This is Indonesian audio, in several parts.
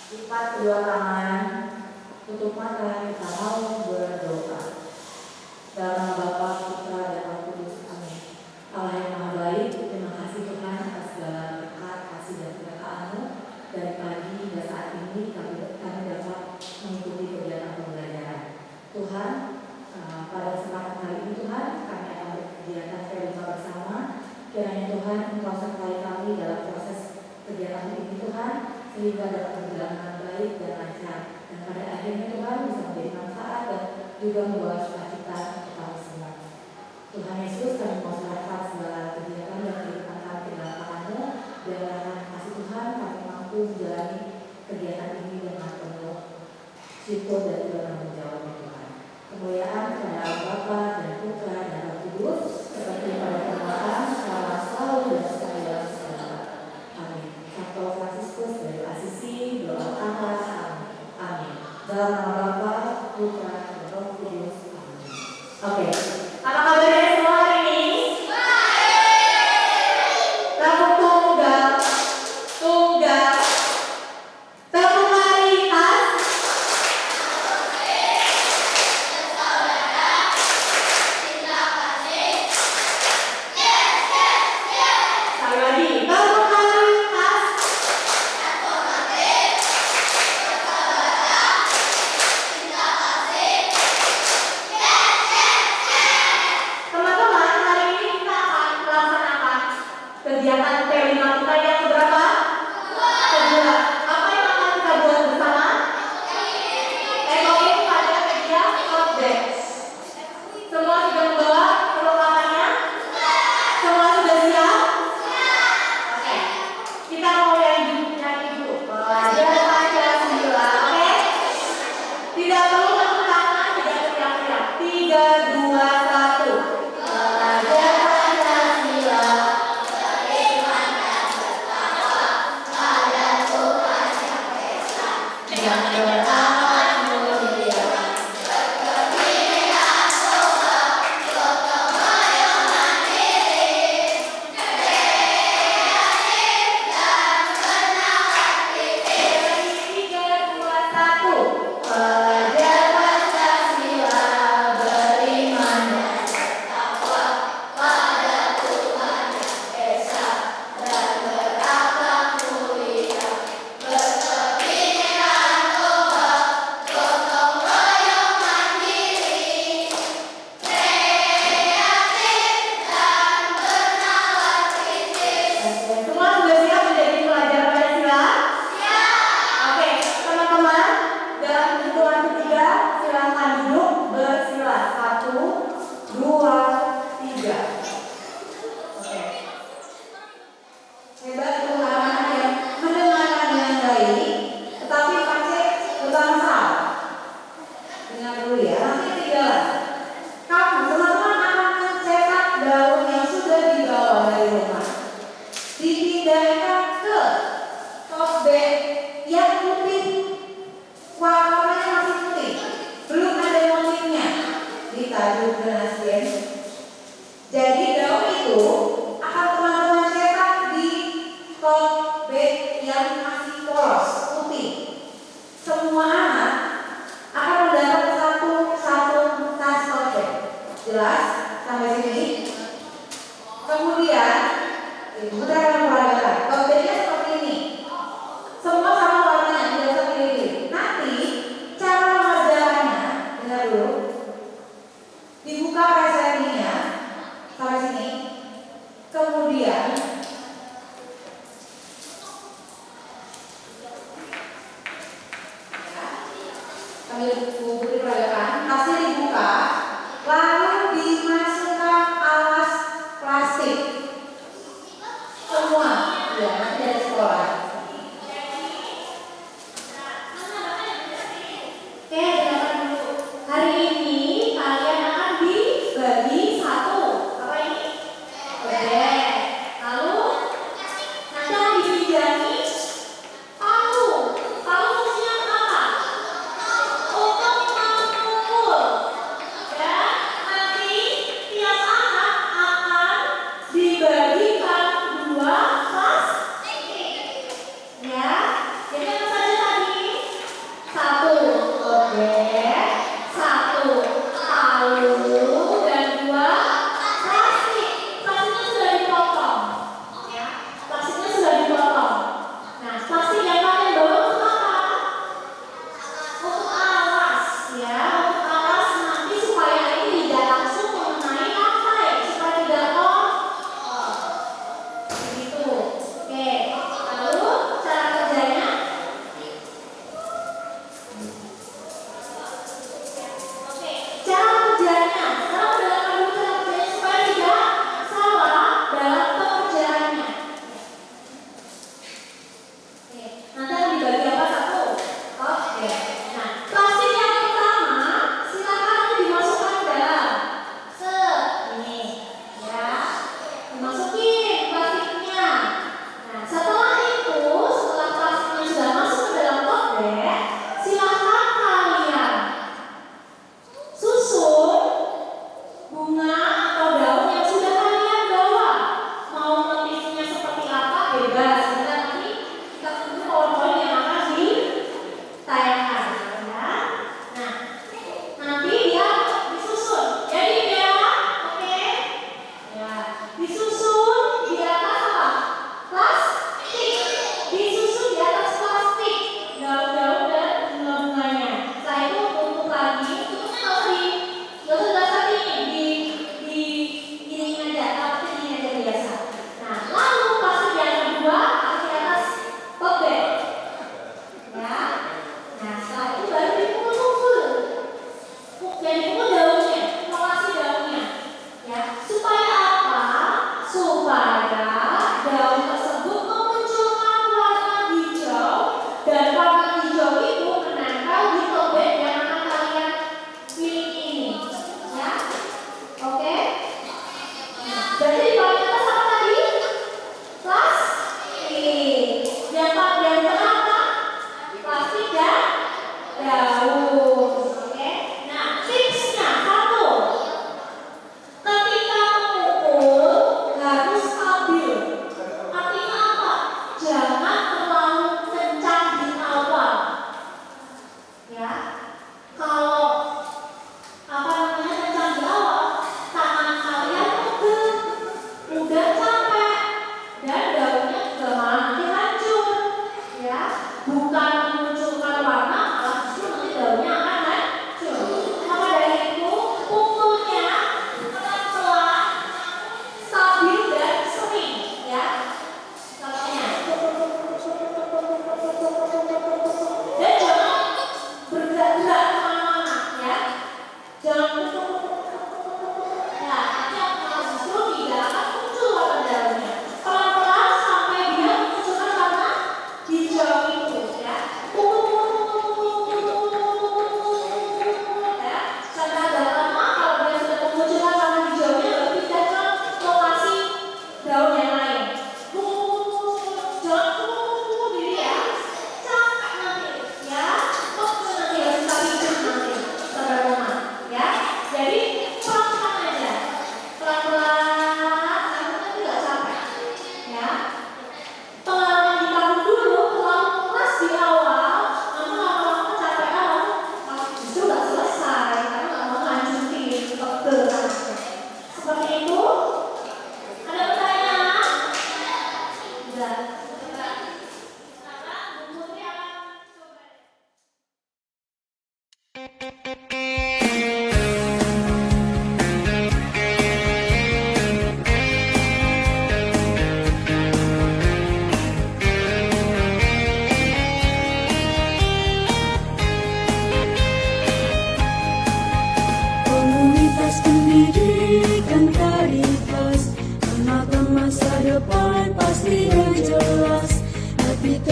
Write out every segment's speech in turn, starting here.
Lipat kedua tangan, tutup mata, kita mau berdoa. Dalam nama Bapa, Putra, dan Roh Kudus. Amin. Allah yang Maha Baik, terima kasih Tuhan atas segala berkat, kasih dan keberkahan-Mu. Dari pagi hingga saat ini kami dapat mengikuti kegiatan pembelajaran. Tuhan, pada kesempatan kali ini Tuhan, kami akan berkegiatan terima bersama. Kiranya Tuhan, Engkau sertai kami dalam proses kegiatan ini Tuhan, sehingga dapat berjalan dengan baik dan lancar. Dan pada akhirnya Tuhan bisa menjadi manfaat dan juga membawa sukacita untuk kami semua. Tuhan Yesus, kami mau serahkan segala kegiatan dan kehidupan kami ke dalam tangan-Mu. Biarlah kasih Tuhan kami mampu menjalani kegiatan ini dengan penuh syukur dan juga tanggung jawab Tuhan. Kemuliaan kepada Allah Bapa dan Putra dan Roh Kudus, seperti pada permulaan, sekarang, selalu dan sekali dalam segala. Amin. Santo Fransiskus dari Asisi, doakanlah kami. Amin. Dalam nama Bapa, Putra, dan Roh Kudus. Amin. Oke. Apa kabarnya semua hari ini? Tepuk tunggal, tunggal, tepuk maritas. Sekali lagi, tepuk maritas. Teman-teman, hari ini kita akan melaksanakan kegiatan T5 kita yang keberapa? Kedua. Apa yang akan kita buat bersama? Ekonomi pada media outback. Semua sudah membawa perlengkapannya? Semua sudah siap? Oke. Kita mulai nyanyi dulu. Pelajar Pancasila. Oke? Tidak perlu tepuk tangan, tidak teriak-teriak. 3, 2, 1. Pelajar Pancasila. Yang beramat mulia. Tiga, dua, satu. Pelajar Pancasila beriman dan bertakwa pada Tuhan Yang Esa dan berakhlak mulia, berkepikiran tobat, gotong royong mandiri, kreatif dan bernalar kritis. Semua sudah siap menjadi pelajar Pancasila? Oke, teman-teman, dalam hitungan ketiga silakan duduk bersila. 1, 2, 3. Oke. Hebat itu anak-anak yang mendengarkan dengan baik, tetapi pakai berbangsa. Dengar dulu ya, nanti tinggal. Kamu teman-teman akan mencetak daun yang sudah dibawa dari rumah, dipindahkan ke tote bag yang putih, warnanya masih putih, belum ada motifnya, ditajuk donasi. Jadi daun itu akan teman-teman cetak di tote bag yang masih polos putih. Semua anak akan mendapat satu tas tote bag. Jelas sampai sini? Kemudian kita akan memperagakan tote bagnya seperti ini. Semua sama warnanya, tidak usah pilih-pilih. Nanti cara mengerjakannya, dengar dulu. Dibuka presettingnya sampai sini. Kemudian sambil buku diperagakan, tasnya dibuka, lalu dimasukkan alas plastik. Semua, ya nanti dari sekolah. Oke, dengarkan dulu. Hari ini kalian akan dibagi satu. Apa ini? Oke. Lalu nanti akan dibidangi palu. Palu fungsinya apa? Untuk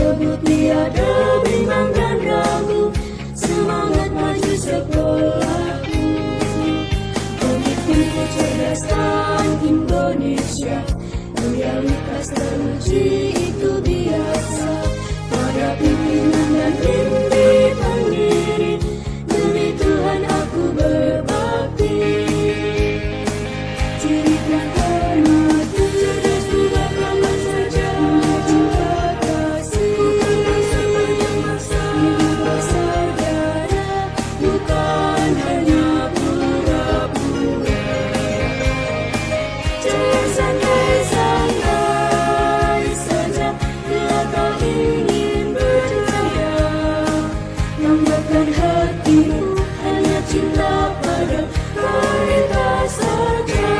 teguh tiada bimbang dan ragu, semangat maju sekolahku. Komitmenku cerdaskan Indonesia, loyalitas teruji itu biasa. Pada pimpinan dan bimbingan diri, demi Tuhan aku berbakti. Ciri dan hormati, cerdas juga ramah saja, cinta kasih, bukan sepanjang masa, hidup saudara, bukan hanya pura-pura. Jangan santai-santai saja, bila kau ingin berjaya, lambaikan hatimu, hanya cinta pada wanita saja.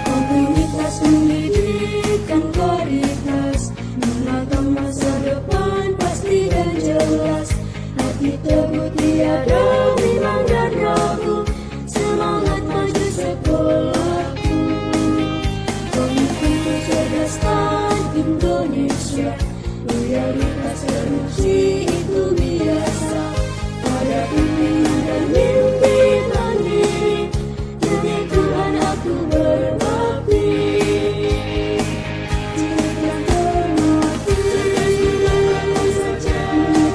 Komunitas pendidikan kualitas, menata masa depan pasti dan jelas. Hati teguh tiada bimbang dan ragu, semangat maju sekolahku. Komitmenku cerdaskan Indonesia, loyalitas teruji itu biasa. Pada pimpinan dan bimbingan diri, demi Tuhan aku berbakti. Jangan hormati, cerdas juga ramah saja,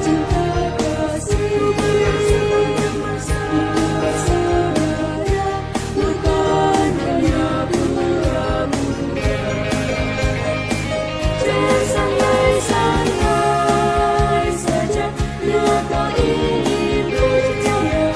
cinta kasih, bukan sepanjang masa, hidup saudara, bukan hanya pura-pura. Jangan santai-santai saja, bila kau ingin berjaya,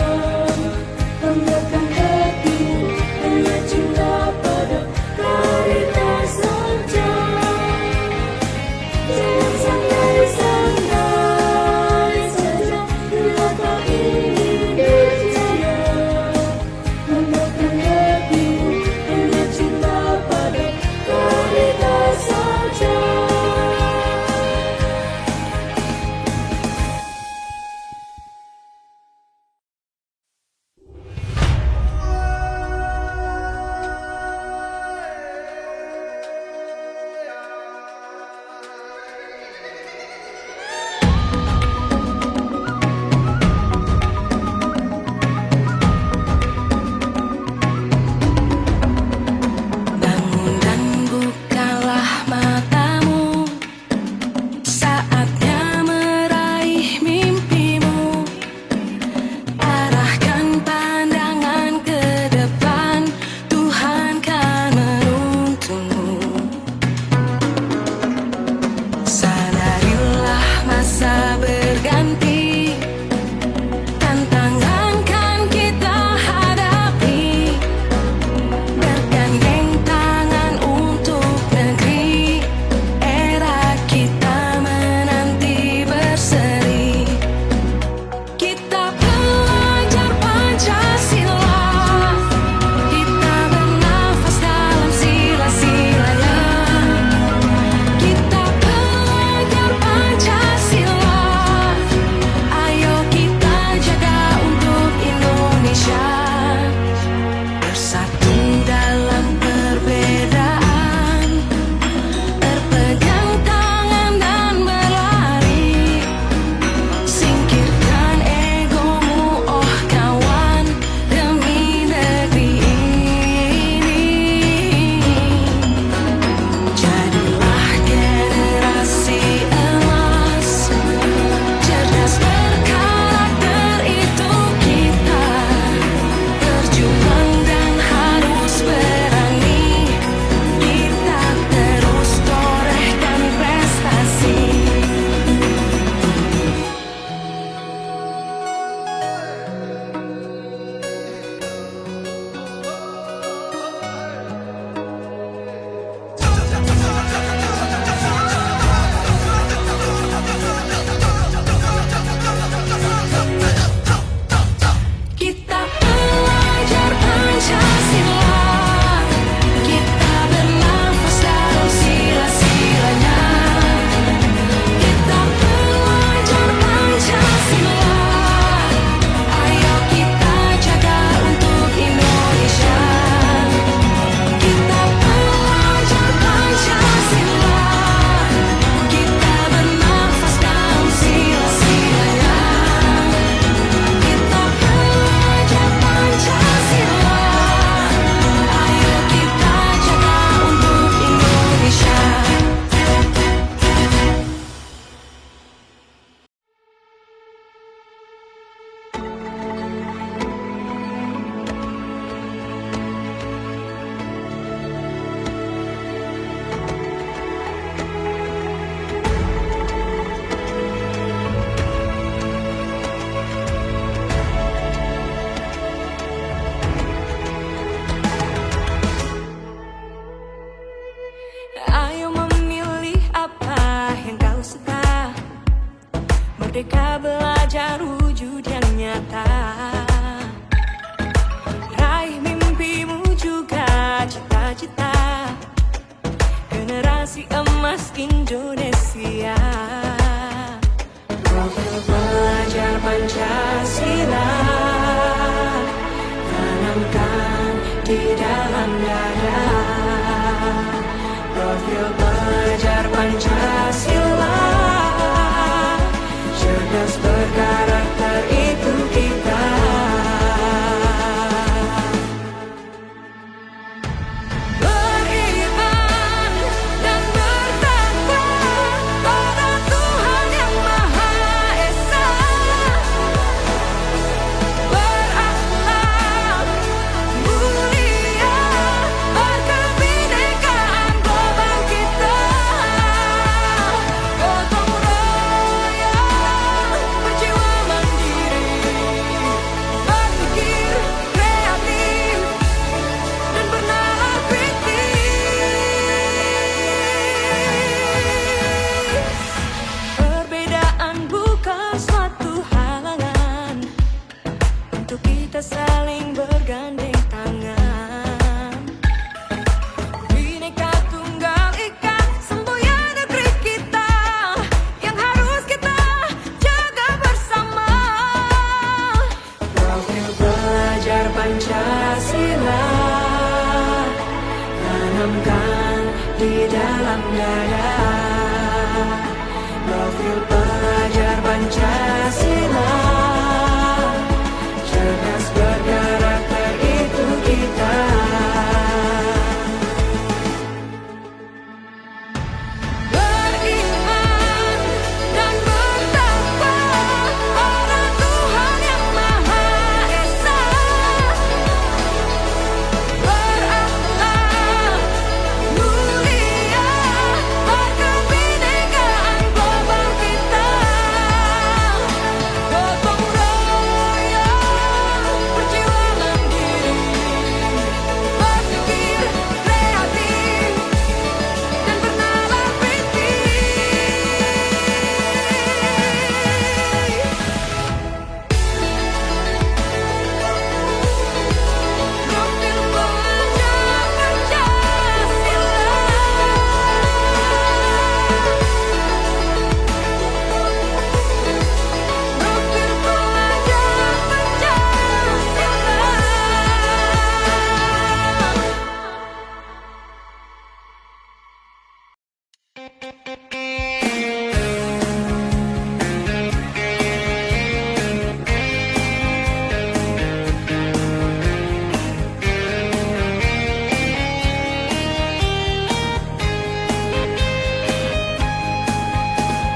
Merdeka belajar wujud yang nyata, raih mimpimu juga cita-cita, generasi emas Indonesia. Profil pelajar Pancasila tanamkan di dalam dada. Profil pelajar Pancasila cerdas berkarakter itu kita. Beriman dan bertakwa pada Tuhan yang Maha Esa, berakhlak mulia, berkebinekaan global kita. Gotong royong, berjiwa mandiri, berpikir kreatif dan bernalar kritis. Perbedaan bukan suatu halangan untuk kita saling bergandeng tangan. Bhinneka Tunggal Ika, semboyan negeri kita yang harus kita jaga bersama. Profil pelajar Pancasila tanamkan di dalam dada. Profil pelajar Pancasila cerdas berkarakter itu kita. Beriman dan bertakwa pada Tuhan yang Maha Esa, berakhlak mulia, berkebinekaan global kita. Gotong royong, berjiwa mandiri, berpikir kreatif dan bernalar kritis. Profil pelajar Pancasila. Profil pelajar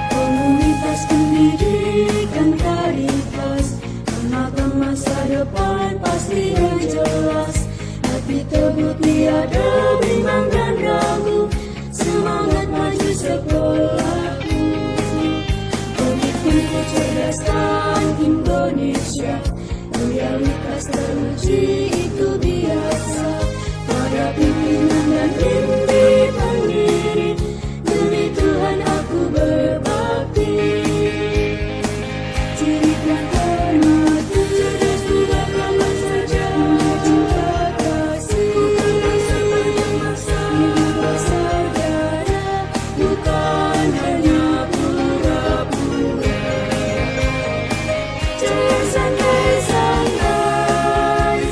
Komunitas pendidikan Caritas menatap masa depan pasti yang jelas. Hati teguh tiada bimbang dan ragu, semangat maju sekolahku. Komitmen kecerdasan Indonesia, loyalitas teruji itu biasa. Pada pimpinan dan bimbingan diri, demi Tuhan aku berbakti. Ciri dan hormati, cerdas juga kawan saja, cinta kasih, bukan sepanjang masa, jiwa saudara, bukan hanya pura-pura. Jangan santai-santai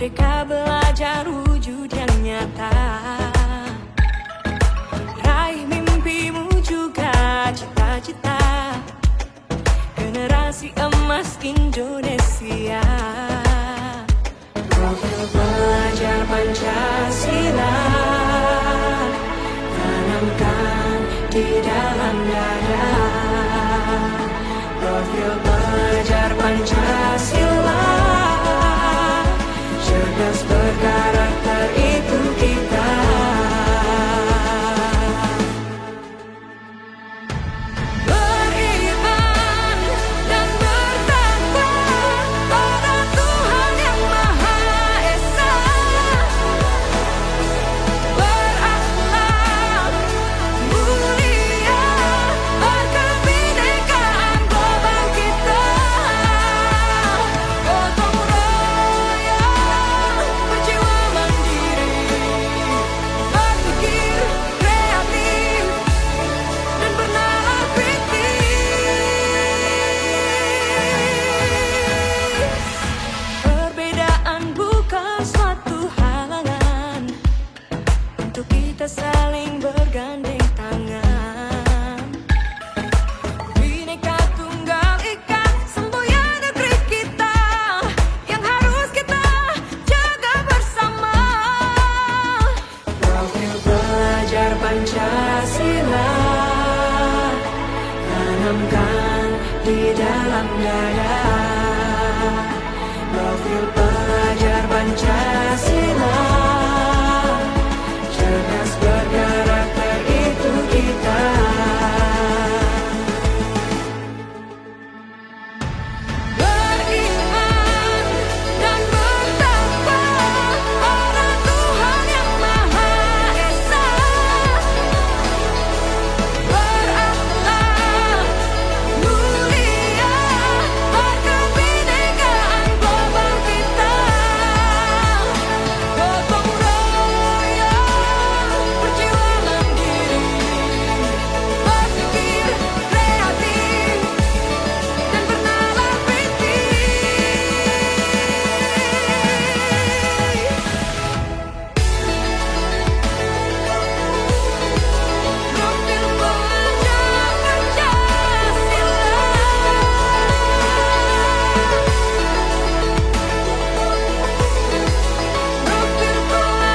Merdeka belajar wujud yang nyata. Raih mimpimu juga cita-cita. Generasi emas Indonesia. Profil pelajar Pancasila tanamkan di dalam dada. Profil pelajar Pancasila cerdas berkarakter itu kita. Beriman dan bertakwa pada Tuhan yang Maha Esa. Berakhlak mulia berkebinekaan global kita. Gotong royong berjiwa mandiri, berpikir kreatif dan bernalar kritis. Perbedaan bukan suatu halangan untuk kita saling bergandeng tangan. Bhinneka Tunggal Ika, semboyan negeri kita yang harus kita jaga bersama. Profil pelajar Pancasila tanamkan di dalam dada. Profil pelajar Pancasila cerdas berkarakter itu kita. Beriman dan bertakwa pada Tuhan yang Maha Esa. Berakhlak mulia berkebinekaan global kita. Gotong royong berjiwa mandiri, berpikir kreatif dan bernalar kritis. Profil pelajar Pancasila. Profil pelajar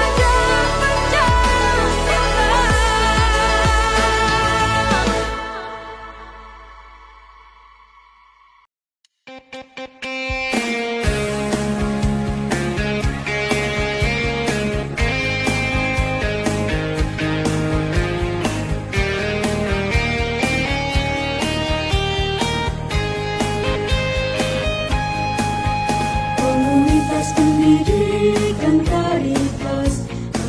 Komunitas pendidikan Caritas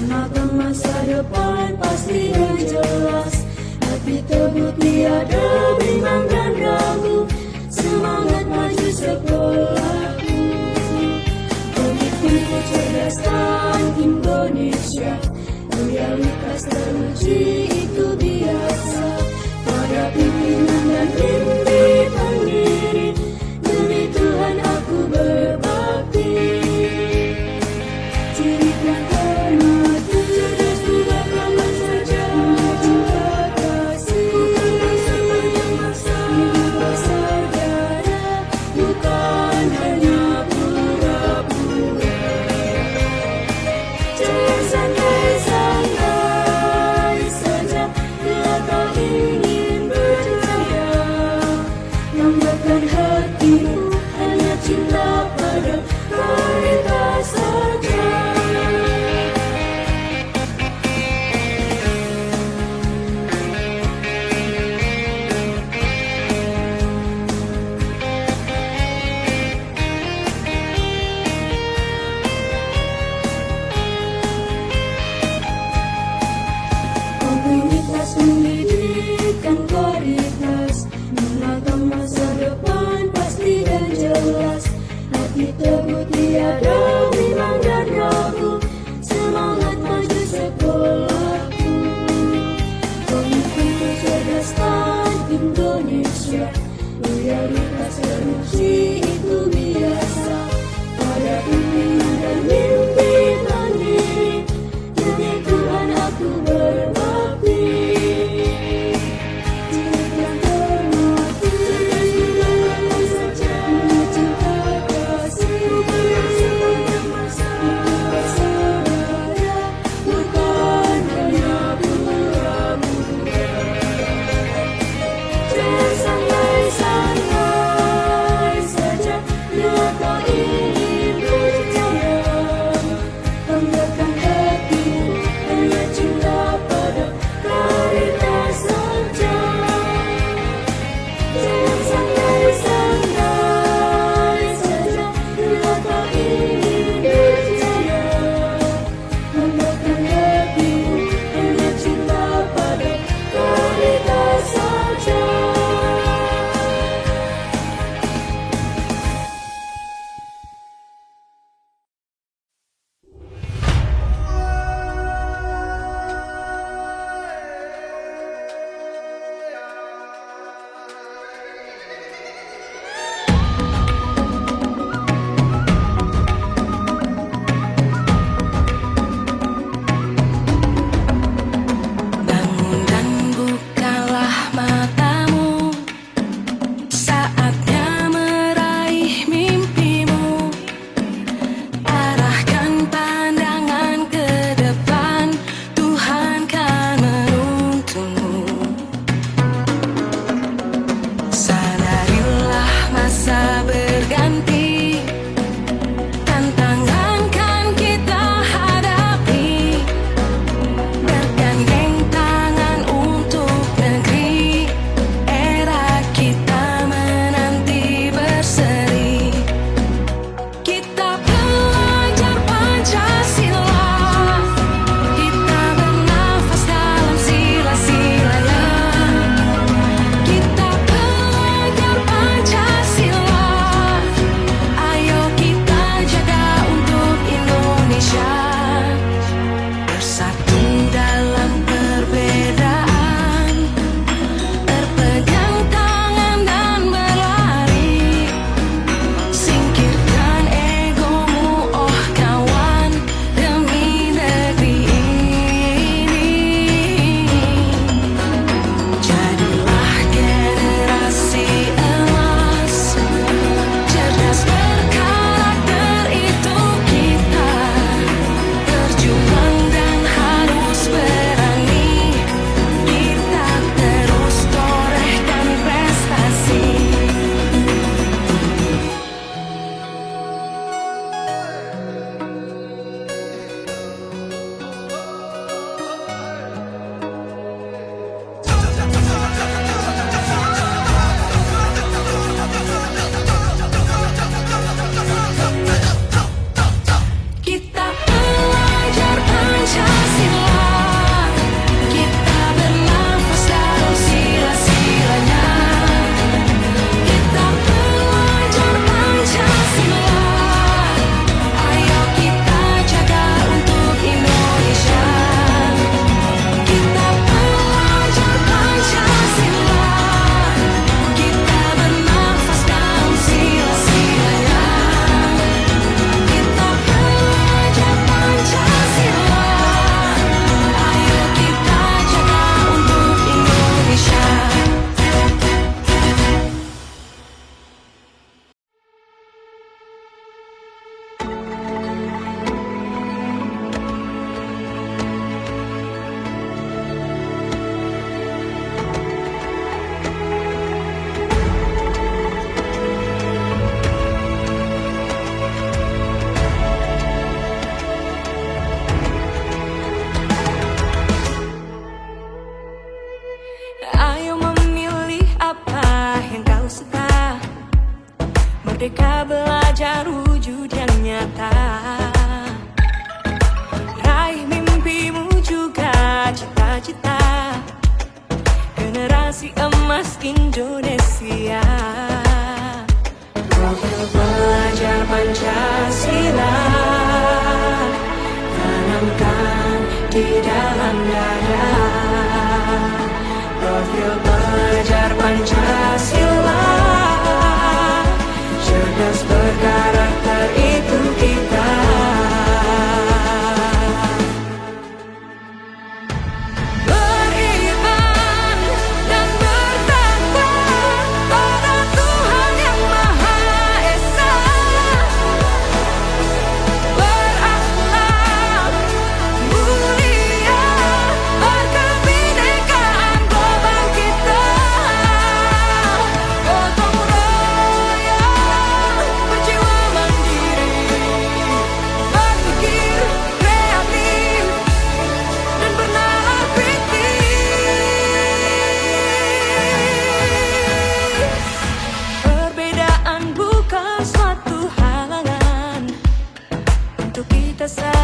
menatap masa depan pasti dan jelas. Hati teguh tiada bimbang dan ragu, semangat maju sekolahku. Komitmen kecerdasan Indonesia, loyalitas teruji itu biasa. Pada pimpinan dan mimpi pendiri, demi Tuhan aku berbakti. Ciri terhormat, cerdas bukan ramah saja, cinta kasih, bukan sepanjang masa, hidup saudara, bukan hanya pura-pura. Jangan santai-santai saja, bila kau ingin berjaya. kita saja.